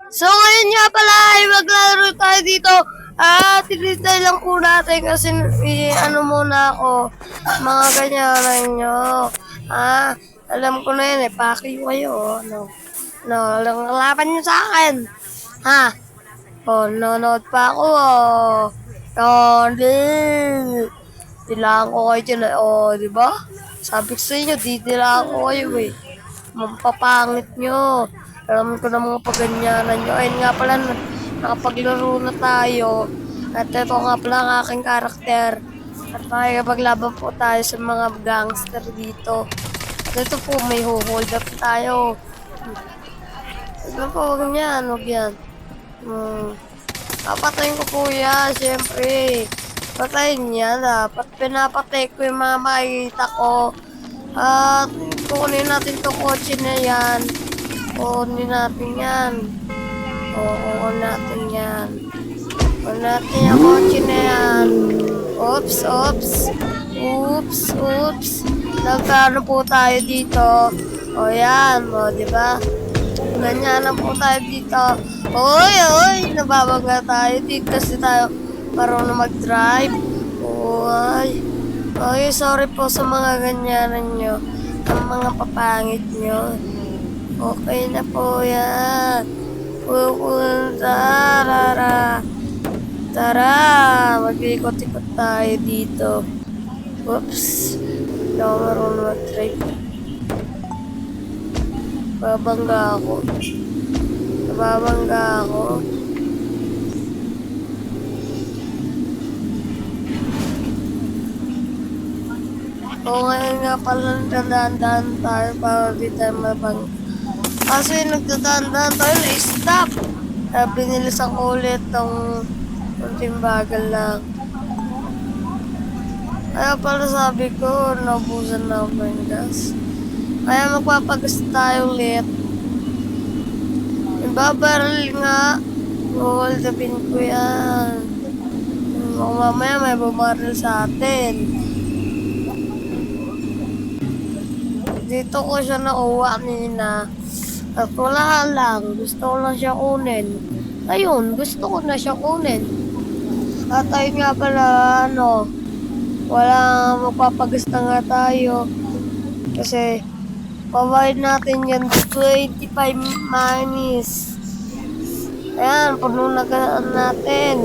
So ngayon nga pala ay maglaro tayo dito. Tinitay lang po natin kasi ano muna ako, mga ganyan nyo. Alam ko na yan eh, paki kayo. Laban nyo sa akin. Ha? Nanonood pa ako. Dilaan ko kayo dyan. Di ba? Sabi ko sa inyo, dilaan ko kayo eh. Mampapangit nyo. Alam ko na mga paganyanan nyo. Ayun nga pala, nakapaglaro na tayo. At ito nga pala ang aking karakter. At maglaban po tayo sa mga gangster dito. At ito po, may hold up tayo. Ito po, huwag yan, huwag yan. Papatayin ko po yan, siyempre. Patayin niya, dapat pinapatay ko yung mga makikita ko. At kukunin natin itong kotse na yan. Kukunin natin yan. Kukunin natin yan. Kukunin natin yung kotse na yan. Oops. Nagkano po tayo dito. Yan. Diba? Ganyan na po tayo dito. Oy, nababangga tayo. Di kasi tayo marunong mag-drive. Oy, sorry po sa mga ganyanan nyo. Ang mga papangit nyo. Okay na po yan. Tara, mag-ikot-ikot tayo dito. Oops. Hindi ako marunong mag-drive. Nababangga ako. Ngayon nga pala nagdadaan tayo para di tayo mabangga. Kasi nagdadaan tayo na-stop. Binilisan ko ulit tong kunting bagal lang. Kaya pala sabi ko, naubusan na ako ng gas. Kaya magpapagas tayo ulit. Ibabaril nga. Hold upin ko yan. Mamaya may bumaril sa atin. Dito ko siya nakuha kanina. At wala lang. Gusto ko lang siya kunin. Ayun, gusto ko na siya kunin. At ayun nga pala, wala magpapagasta nga tayo. Kasi, pabawid natin yan 25 minus. Ayan, puno na natin.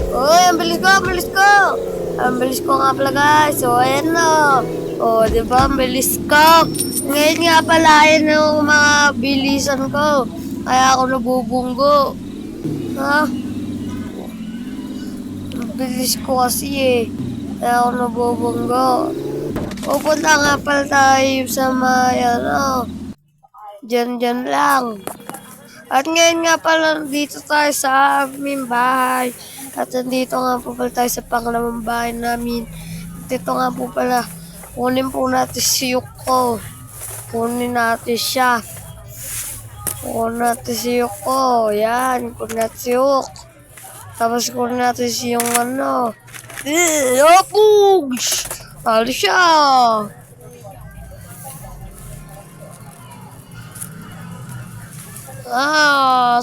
Uy, ang bilis ko! Ang bilis ko nga pala guys. So, ayan na. Diba? Ang bilis ko. Ngayon nga pala, ayan yung mga bilisan ko. Kaya ako nabubunggo. Ang bilis ko kasi eh. Kaya ako nabubunggo. Pupunta nga pala tayo sa mga, dyan lang. At ngayon nga pala, dito tayo sa aming bahay. At nandito nga po pala tayo sa pangalawang bahay namin. Dito nga po pala, kunin po natin si Yuko. Kunin natin siya. Yan, kunin natin si Yuko. Tapos kunin natin si yung Pugs! Talo siya!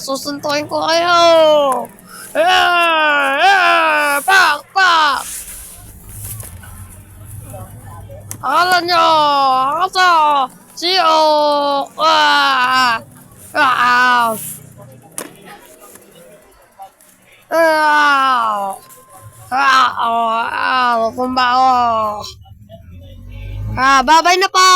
Susuntukin ko kayo! Pak! Akala nyo! Ako! Siyo! Kumba ako! Babay na po!